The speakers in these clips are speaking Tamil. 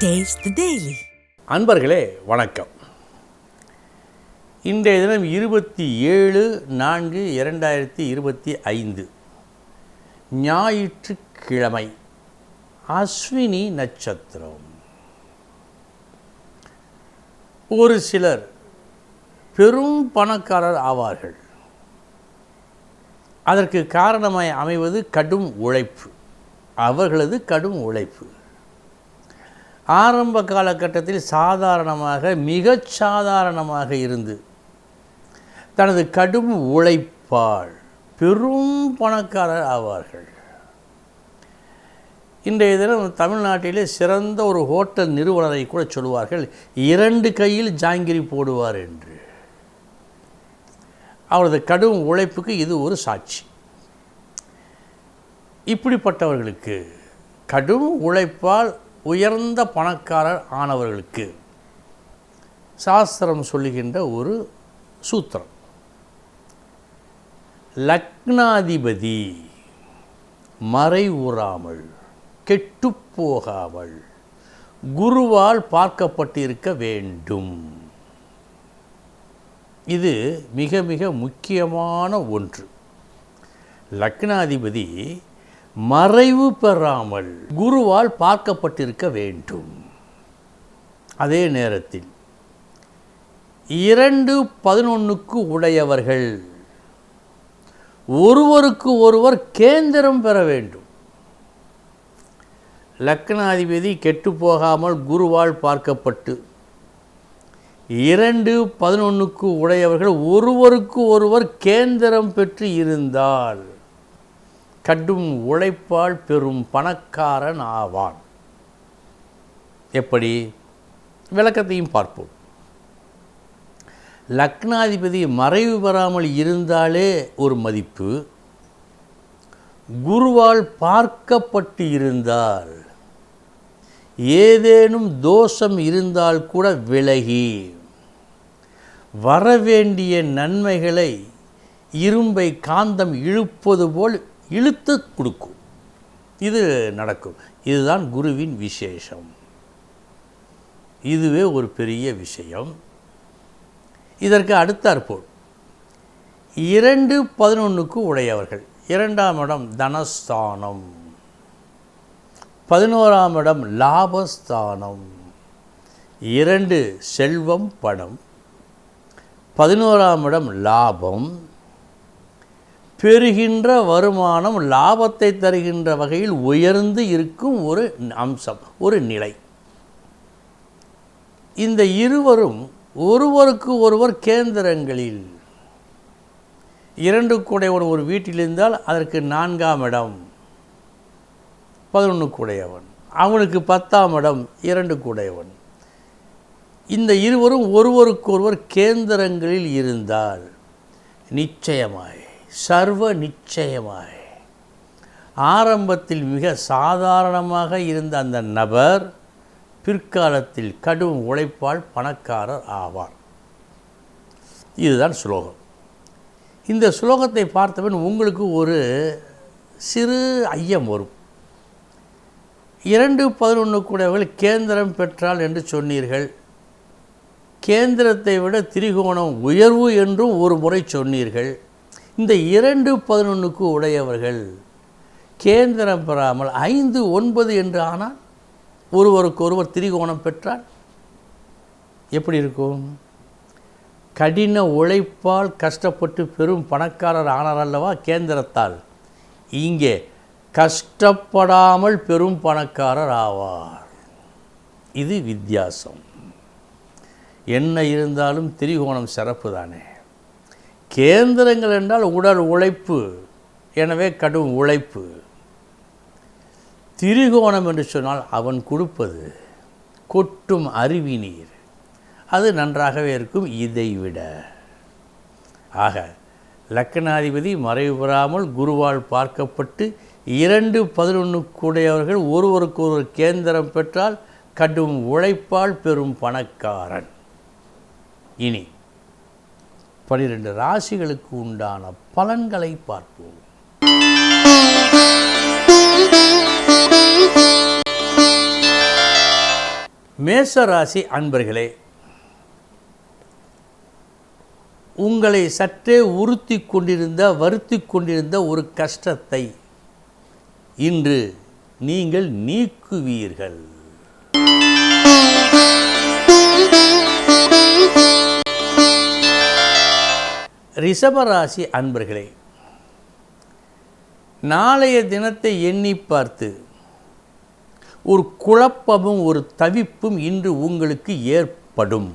Taste the Daily. அன்பர்களே வணக்கம். இன்றைய தினம் 27/4/2025 ஞாயிற்றுக்கிழமை, அஸ்வினி நட்சத்திரம். ஒரு சிலர் பெரும் பணக்காரர் ஆவார்கள். அதற்கு காரணமாய் அமைவது கடும் உழைப்பு, அவர்களது கடும் உழைப்பு. ஆரம்ப காலகட்டத்தில் மிகச் சாதாரணமாக இருந்து தனது கடும் உழைப்பால் பெரும் பணக்காரர் ஆவார்கள். இன்றைய தினம் தமிழ்நாட்டிலே சிறந்த ஒரு ஹோட்டல் நிறுவனரை கூட சொல்வார்கள், 2 கையில் ஜாங்கிரி போடுவார் என்று. அவரது கடும் உழைப்புக்கு இது ஒரு சாட்சி. இப்படிப்பட்டவர்களுக்கு, கடும் உழைப்பால் உயர்ந்த பணக்காரர் ஆனவர்களுக்கு சாஸ்திரம் சொல்லுகின்ற ஒரு சூத்திரம், லக்னாதிபதி மறைவுறாமல் கெட்டுப்போகாமல் குருவால் பார்க்கப்பட்டிருக்க வேண்டும். இது மிக மிக முக்கியமான ஒன்று. லக்னாதிபதி மறைவு பெறாமல் குருவால் பார்க்கப்பட்டிருக்க வேண்டும். அதே நேரத்தில் 2-11க்கு உடையவர்கள் ஒருவருக்கு ஒருவர் கேந்திரம் பெற வேண்டும். லக்னாதிபதி கெட்டுப்போகாமல் குருவால் பார்க்கப்பட்டு 2-11க்கு உடையவர்கள் ஒருவருக்கு ஒருவர் கேந்திரம் பெற்று இருந்தால் கடும் உழைப்பால் பெரும் பணக்காரன் ஆவான். எப்படி? விளக்கத்தையும் பார்ப்போம். லக்னாதிபதி மறைவு பெறாமல் இருந்தாலே ஒரு மதிப்பு, குருவால் பார்க்கப்பட்டு இருந்தால், ஏதேனும் தோஷம் இருந்தால் கூட விலகி வரவேண்டிய நன்மைகளை இரும்பை காந்தம் இழுப்பது போல் இழுத்து கொடுக்கும். இது நடக்கும். இதுதான் குருவின் விசேஷம். இதுவே ஒரு பெரிய விஷயம். இதற்கு அடுத்தாற்போல் 2-11க்கு உடையவர்கள், 2ஆம் இடம் தனஸ்தானம், 11ஆம் இடம் லாபஸ்தானம், 2 செல்வம் பணம், 11ஆம் இடம் லாபம், பெறுகின்ற வருமானம் லாபத்தை தருகின்ற வகையில் உயர்ந்து இருக்கும் ஒரு அம்சம், ஒரு நிலை. இந்த இருவரும் ஒருவருக்கு ஒருவர் கேந்திரங்களில், 2க்கு உடையவன் ஒரு வீட்டில் இருந்தால் அதற்கு 4ஆம் இடம் 11க்கு உடையவன், அவனுக்கு 10ஆம் இடம் 2க்கு உடையவன். இந்த இருவரும் ஒருவருக்கு ஒருவர் கேந்திரங்களில் இருந்தால் நிச்சயமாய், சர்வ நிச்சயமாய், ஆரம்பத்தில் மிக சாதாரணமாக இருந்த அந்த நபர் பிற்காலத்தில் கடும் உழைப்பால் பணக்காரர் ஆவார். இதுதான் ஸ்லோகம். இந்த ஸ்லோகத்தை பார்த்தவன் உங்களுக்கு ஒரு சிறு ஐயம் வரும். 2-11 கூடவர்கள் கேந்திரம் பெற்றால் என்று சொன்னீர்கள். கேந்திரத்தை விட திரிகோணம் உயர்வு என்றும் ஒரு முறை சொன்னீர்கள். இந்த 2-11க்கு உடையவர்கள் கேந்திரம் பெறாமல் 5-9 என்று ஆனால் ஒருவருக்கு ஒருவர் திரிகோணம் பெற்றால் எப்படி இருக்கும்? கடின உழைப்பால் கஷ்டப்பட்டு பெரும் பணக்காரர் ஆனார் அல்லவா கேந்திரத்தால். இங்கே கஷ்டப்படாமல் பெரும் பணக்காரர் ஆவார். இது வித்தியாசம். என்ன இருந்தாலும் திரிகோணம் சிறப்பு தானே. கேந்திரங்கள் என்றால் உடல் உழைப்பு, எனவே கடும் உழைப்பு. திரிகோணம் என்று சொன்னால் அவன் கொடுப்பது கொட்டும் அருவி நீர், அது நன்றாகவே இருக்கும் இதைவிட. ஆக லக்னாதிபதி மறைவு பெறாமல் குருவால் பார்க்கப்பட்டு 2-11க்கு உடையவர்கள் ஒருவருக்கு ஒருவர் கேந்திரம் பெற்றால் கடும் உழைப்பால் பெரும் பணக்காரன். இனி 12 ராசிகளுக்கு உண்டான பலன்களை பார்ப்போம். மேஷராசி அன்பர்களே, உங்களை சற்றே வருத்தி கொண்டிருந்த ஒரு கஷ்டத்தை இன்று நீங்கள் நீக்குவீர்கள். ரிஷபராசி அன்பர்களே, நாளைய தினத்தை எண்ணி பார்த்து ஒரு குழப்பமும் ஒரு தவிப்பும் இன்று உங்களுக்கு ஏற்படும்.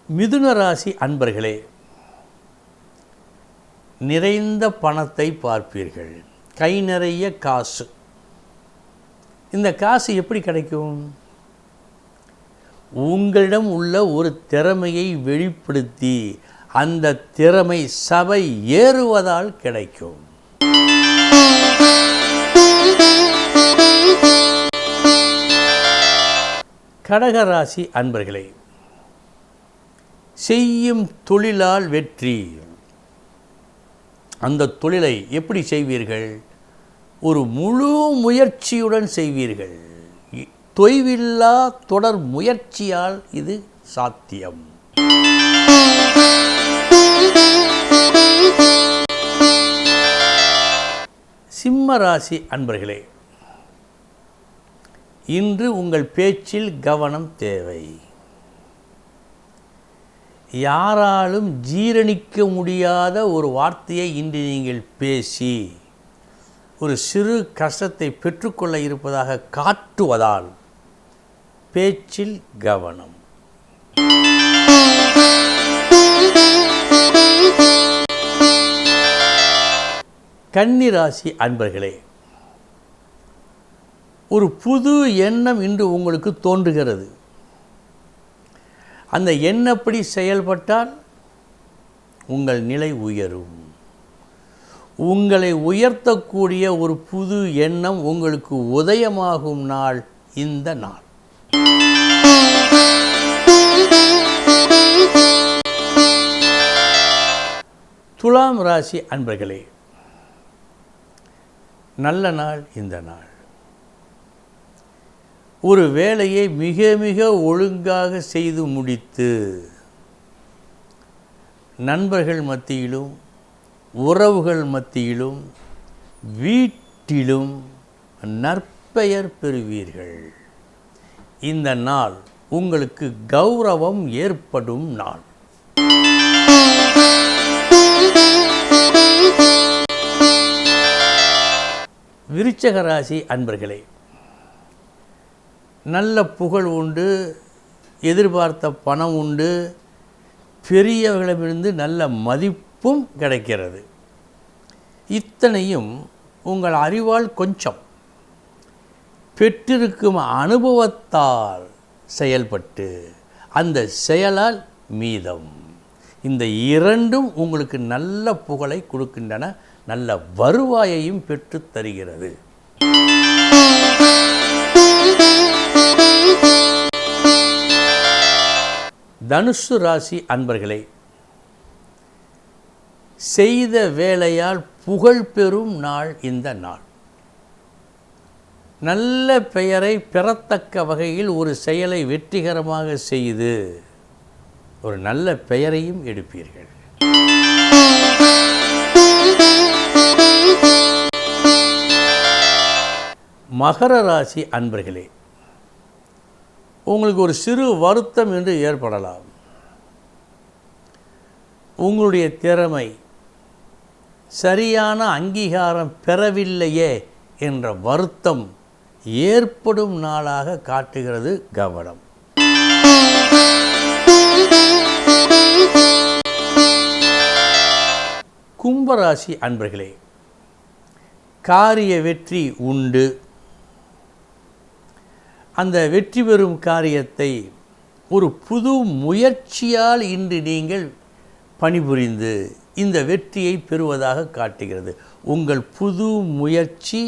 மிதுன ராசி அன்பர்களே, நிறைந்த பணத்தை பார்ப்பீர்கள். கை நிறைய காசு. இந்த காசு எப்படி கிடைக்கும்? உங்களிடம் உள்ள ஒரு திறமையை வெளிப்படுத்தி அந்த திறமை சபை ஏறுவதால் கிடைக்கும். கடகராசி அன்பர்களே, செய்யும் தொழிலால் வெற்றி. அந்த தொழிலை எப்படி செய்வீர்கள்? ஒரு முழு முயற்சியுடன் செய்வீர்கள். தொய்வில்லா தொடர் முயற்சியால் இது சாத்தியம். சிம்ம ராசி அன்பர்களே, இன்று உங்கள் பேச்சில் கவனம் தேவை. யாராலும் ஜீரணிக்க முடியாத ஒரு வார்த்தையை இன்று நீங்கள் பேசி ஒரு சிறு கஷ்டத்தை பெற்றுக்கொள்ள இருப்பதாக காட்டுவதால் பேச்சில் கவனம். கன்னிராசி அன்பர்களே, ஒரு புது எண்ணம் இன்று உங்களுக்கு தோன்றுகிறது. அந்த எண்ணப்படி செயல்பட்டால் உங்கள் நிலை உயரும். உங்களை உயர்த்தக்கூடிய ஒரு புது எண்ணம் உங்களுக்கு உதயமாகும் நாள் இந்த நாள். துலாம் ராசி அன்பர்களே, நல்ல நாள் இந்த நாள். ஒரு வேலையை மிக மிக ஒழுங்காக செய்து முடித்து நண்பர்கள் மத்தியிலும் உறவுகள் மத்தியிலும் வீட்டிலும் நற்பெயர் பெறுவீர்கள். இந்த நாள் உங்களுக்கு கௌரவம் ஏற்படும் நாள். விருச்சிக ராசி அன்பர்களே, நல்ல புகழ் உண்டு, எதிர்பார்த்த பணம் உண்டு, பெரியவர்களிடமிருந்து நல்ல மதிப்பும் கிடைக்கிறது. இத்தனையும் உங்கள் அறிவால் கொஞ்சம், பெற்றிருக்கும் அனுபவத்தால் செயல்பட்டு அந்த செயலால் மீதம். இந்த இரண்டும் உங்களுக்கு நல்ல புகழை கொடுக்கின்றன, நல்ல வருவாயையும் பெற்று தருகிறது. தனுசு ராசி அன்பர்களே, செய்த வேலையால் புகழ் பெறும் நாள் இந்த நாள். நல்ல பெயரை பெறத்தக்க வகையில் ஒரு செயலை வெற்றிகரமாக செய்து ஒரு நல்ல பெயரையும் எடுப்பீர்கள். மகர ராசி அன்பர்களே, உங்களுக்கு ஒரு சிறு வருத்தம் என்று ஏற்படலாம். உங்களுடைய திறமை சரியான அங்கீகாரம் பெறவில்லையே என்ற வருத்தம் ஏற்படும் நாளாக காட்டுகிறது. கவனம். கும்பராசி அன்பர்களே, காரிய வெற்றி உண்டு. அந்த வெற்றி பெறும் காரியத்தை ஒரு புது முயற்சியால் இன்று நீங்கள் பணிபுரிந்து இந்த வெற்றியை பெறுவதாக காட்டுகிறது. உங்கள் புது முயற்சி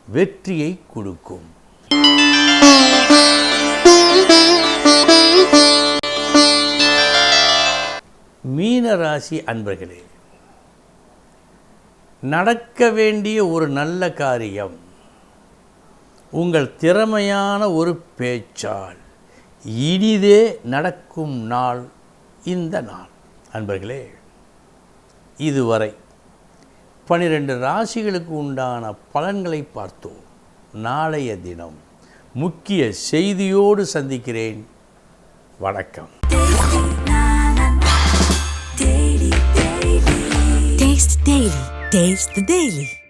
வெற்றியை கொடுக்கும். மீன ராசி அன்பர்களே, நடக்க வேண்டிய ஒரு நல்ல காரியம் உங்கள் திறமையான ஒரு பேச்சால் இனிதே நடக்கும் நாள் இந்த நாள். அன்பர்களே, இதுவரை 12 ராசிகளுக்கு உண்டான பலன்களை பார்த்தோம். நாளைய தினம் முக்கிய செய்தியோடு சந்திக்கிறேன். வணக்கம். Taste the Daily.